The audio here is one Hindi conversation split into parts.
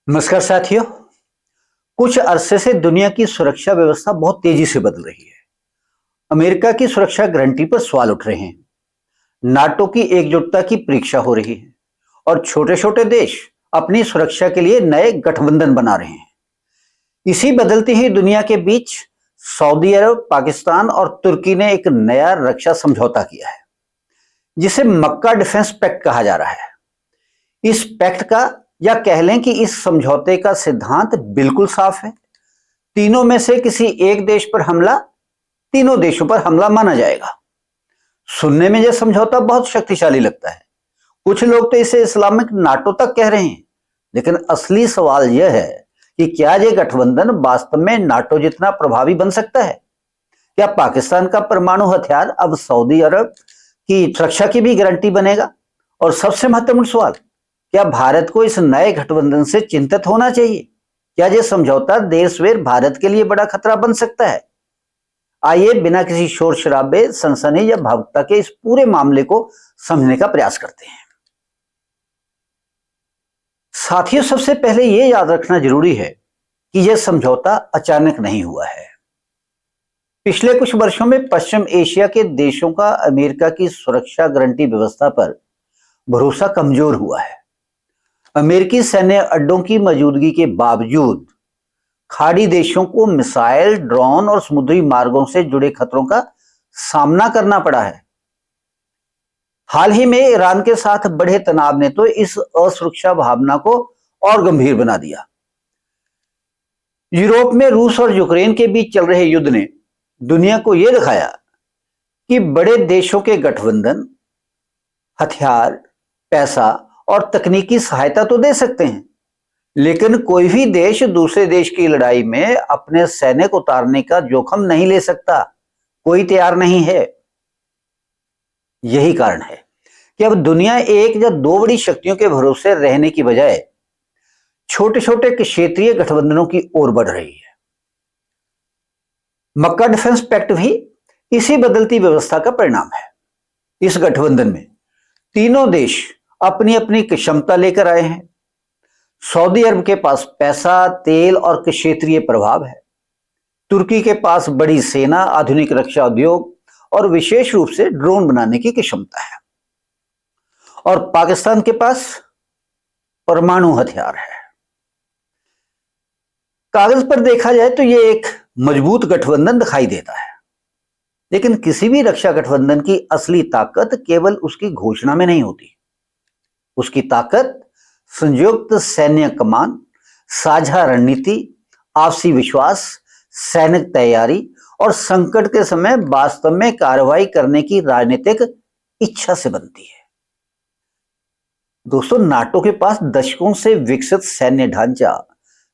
नमस्कार साथियों। कुछ अरसे से दुनिया की सुरक्षा व्यवस्था बहुत तेजी से बदल रही है। अमेरिका की सुरक्षा गारंटी पर सवाल उठ रहे हैं। नाटो की एकजुटता की परीक्षा हो रही है और छोटे छोटे देश अपनी सुरक्षा के लिए नए गठबंधन बना रहे हैं। इसी बदलती हुई दुनिया के बीच सऊदी अरब, पाकिस्तान और तुर्की ने एक नया रक्षा समझौता किया है, जिसे मक्का डिफेंस पैक्ट कहा जा रहा है। इस पैक्ट का या कह लें कि इस समझौते का सिद्धांत बिल्कुल साफ है। तीनों में से किसी एक देश पर हमला तीनों देशों पर हमला माना जाएगा। सुनने में यह समझौता बहुत शक्तिशाली लगता है। कुछ लोग तो इसे इस्लामिक नाटो तक कह रहे हैं, लेकिन असली सवाल यह है कि क्या यह गठबंधन वास्तव में नाटो जितना प्रभावी बन सकता है? क्या पाकिस्तान का परमाणु हथियार अब सऊदी अरब की सुरक्षा की भी गारंटी बनेगा? और सबसे महत्वपूर्ण सवाल, क्या भारत को इस नए गठबंधन से चिंतित होना चाहिए? क्या यह समझौता देर सवेर भारत के लिए बड़ा खतरा बन सकता है? आइए बिना किसी शोर शराबे, सनसनी या भावुकता के इस पूरे मामले को समझने का प्रयास करते हैं। साथियों, सबसे पहले यह याद रखना जरूरी है कि यह समझौता अचानक नहीं हुआ है। पिछले कुछ वर्षों में पश्चिम एशिया के देशों का अमेरिका की सुरक्षा गारंटी व्यवस्था पर भरोसा कमजोर हुआ है। अमेरिकी सैन्य अड्डों की मौजूदगी के बावजूद खाड़ी देशों को मिसाइल, ड्रोन और समुद्री मार्गों से जुड़े खतरों का सामना करना पड़ा है। हाल ही में ईरान के साथ बढ़े तनाव ने तो इस असुरक्षा भावना को और गंभीर बना दिया। यूरोप में रूस और यूक्रेन के बीच चल रहे युद्ध ने दुनिया को यह दिखाया कि बड़े देशों के गठबंधन हथियार, पैसा और तकनीकी सहायता तो दे सकते हैं, लेकिन कोई भी देश दूसरे देश की लड़ाई में अपने सैनिक उतारने का जोखिम नहीं ले सकता। कोई तैयार नहीं है। यही कारण है कि अब दुनिया एक या दो बड़ी शक्तियों के भरोसे रहने की बजाय छोटे छोटे क्षेत्रीय गठबंधनों की ओर बढ़ रही है। मक्का डिफेंस पैक्ट भी इसी बदलती व्यवस्था का परिणाम है। इस गठबंधन में तीनों देश अपनी अपनी क्षमता लेकर आए हैं। सऊदी अरब के पास पैसा, तेल और क्षेत्रीय प्रभाव है। तुर्की के पास बड़ी सेना, आधुनिक रक्षा उद्योग और विशेष रूप से ड्रोन बनाने की क्षमता है। और पाकिस्तान के पास परमाणु हथियार है। कागज पर देखा जाए तो यह एक मजबूत गठबंधन दिखाई देता है, लेकिन किसी भी रक्षा गठबंधन की असली ताकत केवल उसकी घोषणा में नहीं होती। उसकी ताकत संयुक्त सैन्य कमान, साझा रणनीति, आपसी विश्वास, सैनिक तैयारी और संकट के समय वास्तव में कार्रवाई करने की राजनीतिक इच्छा से बनती है। दोस्तों, नाटो के पास दशकों से विकसित सैन्य ढांचा,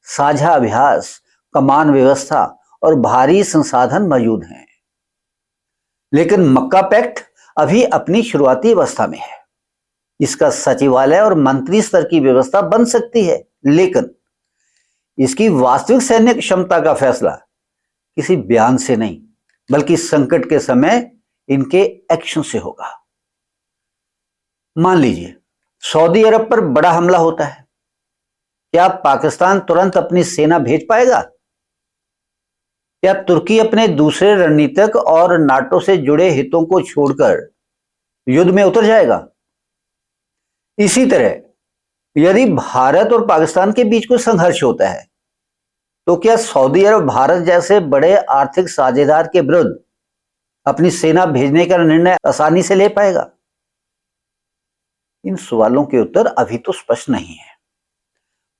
साझा अभ्यास, कमान व्यवस्था और भारी संसाधन मौजूद हैं, लेकिन मक्का पैक्ट अभी अपनी शुरुआती अवस्था में है। इसका सचिवालय और मंत्री स्तर की व्यवस्था बन सकती है, लेकिन इसकी वास्तविक सैन्य क्षमता का फैसला किसी बयान से नहीं, बल्कि संकट के समय इनके एक्शन से होगा। मान लीजिए सऊदी अरब पर बड़ा हमला होता है, क्या पाकिस्तान तुरंत अपनी सेना भेज पाएगा? क्या तुर्की अपने दूसरे रणनीतिक और नाटो से जुड़े हितों को छोड़कर युद्ध में उतर जाएगा? इसी तरह यदि भारत और पाकिस्तान के बीच कोई संघर्ष होता है, तो क्या सऊदी अरब भारत जैसे बड़े आर्थिक साझेदार के विरुद्ध अपनी सेना भेजने का निर्णय आसानी से ले पाएगा? इन सवालों के उत्तर अभी तो स्पष्ट नहीं है।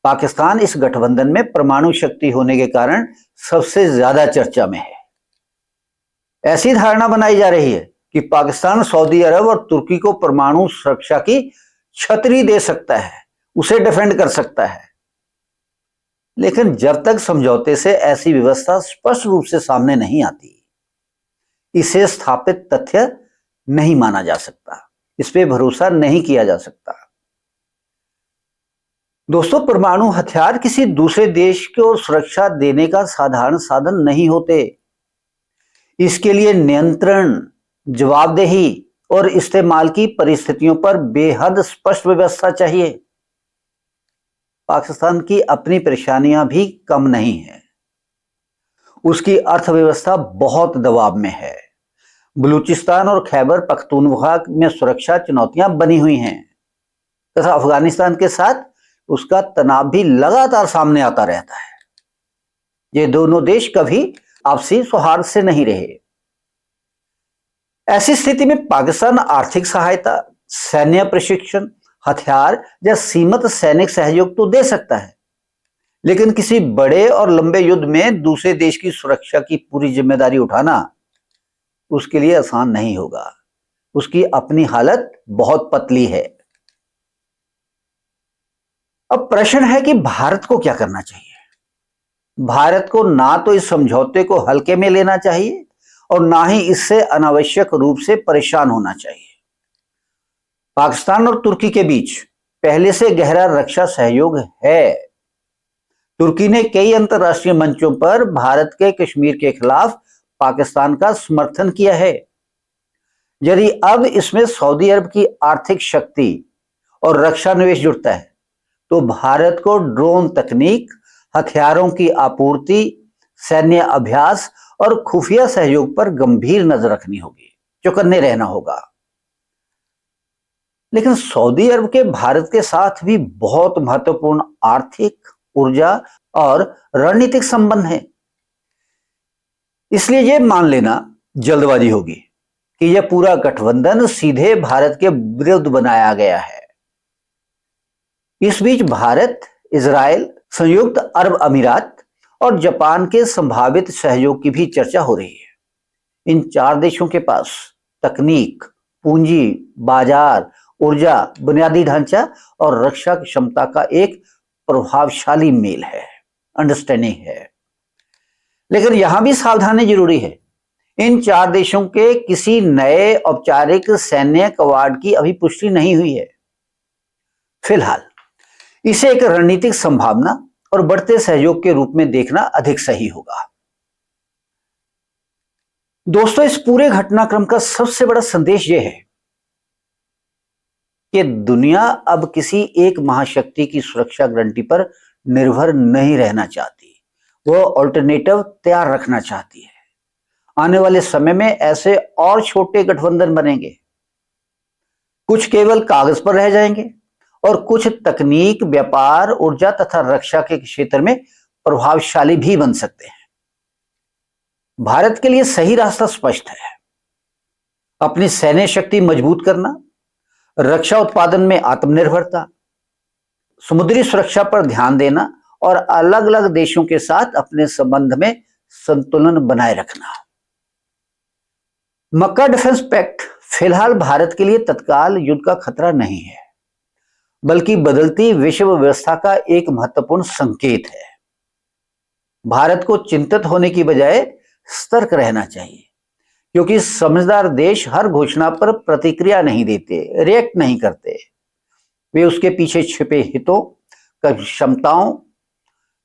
पाकिस्तान इस गठबंधन में परमाणु शक्ति होने के कारण सबसे ज्यादा चर्चा में है। ऐसी धारणा बनाई जा रही है कि पाकिस्तान सऊदी अरब और तुर्की को परमाणु सुरक्षा की छतरी दे सकता है, उसे डिफेंड कर सकता है। लेकिन जब तक समझौते से ऐसी व्यवस्था स्पष्ट रूप से सामने नहीं आती, इसे स्थापित तथ्य नहीं माना जा सकता, इस पे भरोसा नहीं किया जा सकता। दोस्तों, परमाणु हथियार किसी दूसरे देश को सुरक्षा देने का साधारण साधन नहीं होते। इसके लिए नियंत्रण, जवाबदेही और इस्तेमाल की परिस्थितियों पर बेहद स्पष्ट व्यवस्था चाहिए। पाकिस्तान की अपनी परेशानियां भी कम नहीं है। उसकी अर्थव्यवस्था बहुत दबाव में है। बलूचिस्तान और खैबर पख्तूनख्वा में सुरक्षा चुनौतियां बनी हुई हैं तथा अफगानिस्तान के साथ उसका तनाव भी लगातार सामने आता रहता है। ये दोनों देश कभी आपसी सौहार्द से नहीं रहे। ऐसी स्थिति में पाकिस्तान आर्थिक सहायता, सैन्य प्रशिक्षण, हथियार या सीमित सैनिक सहयोग तो दे सकता है, लेकिन किसी बड़े और लंबे युद्ध में दूसरे देश की सुरक्षा की पूरी जिम्मेदारी उठाना उसके लिए आसान नहीं होगा। उसकी अपनी हालत बहुत पतली है। अब प्रश्न है कि भारत को क्या करना चाहिए। भारत को ना तो इस समझौते को हल्के में लेना चाहिए और ना ही इससे अनावश्यक रूप से परेशान होना चाहिए। पाकिस्तान और तुर्की के बीच पहले से गहरा रक्षा सहयोग है। तुर्की ने कई अंतर्राष्ट्रीय मंचों पर भारत के कश्मीर के खिलाफ पाकिस्तान का समर्थन किया है। यदि अब इसमें सऊदी अरब की आर्थिक शक्ति और रक्षा निवेश जुड़ता है तो भारत को ड्रोन तकनीक, हथियारों की आपूर्ति, सैन्य अभ्यास और खुफिया सहयोग पर गंभीर नजर रखनी होगी, चौकन्ने रहना होगा। लेकिन सऊदी अरब के भारत के साथ भी बहुत महत्वपूर्ण आर्थिक, ऊर्जा और रणनीतिक संबंध हैं। इसलिए यह मान लेना जल्दबाजी होगी कि यह पूरा गठबंधन सीधे भारत के विरुद्ध बनाया गया है। इस बीच भारत, इजराइल, संयुक्त अरब अमीरात और जापान के संभावित सहयोग की भी चर्चा हो रही है। इन चार देशों के पास तकनीक, पूंजी, बाजार, ऊर्जा, बुनियादी ढांचा और रक्षा क्षमता का एक प्रभावशाली मेल है, अंडरस्टैंडिंग है। लेकिन यहां भी सावधानी जरूरी है। इन चार देशों के किसी नए औपचारिक सैन्य कवाड़ की अभी पुष्टि नहीं हुई है। फिलहाल इसे एक रणनीतिक संभावना और बढ़ते सहयोग के रूप में देखना अधिक सही होगा। दोस्तों, इस पूरे घटनाक्रम का सबसे बड़ा संदेश यह है कि दुनिया अब किसी एक महाशक्ति की सुरक्षा गारंटी पर निर्भर नहीं रहना चाहती। वो ऑल्टरनेटिव तैयार रखना चाहती है। आने वाले समय में ऐसे और छोटे गठबंधन बनेंगे। कुछ केवल कागज पर रह जाएंगे और कुछ तकनीक, व्यापार, ऊर्जा तथा रक्षा के क्षेत्र में प्रभावशाली भी बन सकते हैं। भारत के लिए सही रास्ता स्पष्ट है। अपनी सैन्य शक्ति मजबूत करना, रक्षा उत्पादन में आत्मनिर्भरता, समुद्री सुरक्षा पर ध्यान देना और अलग अलग देशों के साथ अपने संबंध में संतुलन बनाए रखना। मक्का डिफेंस पैक्ट फिलहाल भारत के लिए तत्काल युद्ध का खतरा नहीं है, बल्कि बदलती विश्व व्यवस्था का एक महत्वपूर्ण संकेत है। भारत को चिंतित होने की बजाय सतर्क रहना चाहिए, क्योंकि समझदार देश हर घोषणा पर प्रतिक्रिया नहीं देते, रिएक्ट नहीं करते। वे उसके पीछे छिपे हितों,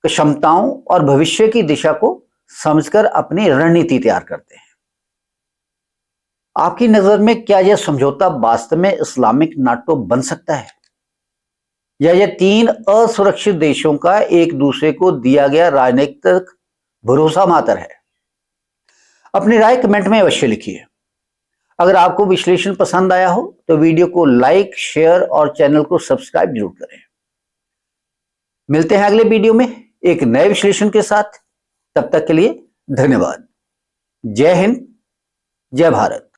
क्षमताओं और भविष्य की दिशा को समझकर अपनी रणनीति तैयार करते हैं। आपकी नजर में क्या यह समझौता वास्तव में इस्लामिक नाटो बन सकता है, या यह तीन असुरक्षित देशों का एक दूसरे को दिया गया राजनीतिक भरोसा मात्र है? अपनी राय कमेंट में अवश्य लिखिए। अगर आपको विश्लेषण पसंद आया हो तो वीडियो को लाइक, शेयर और चैनल को सब्सक्राइब जरूर करें। मिलते हैं अगले वीडियो में एक नए विश्लेषण के साथ। तब तक के लिए धन्यवाद। जय हिंद, जय भारत।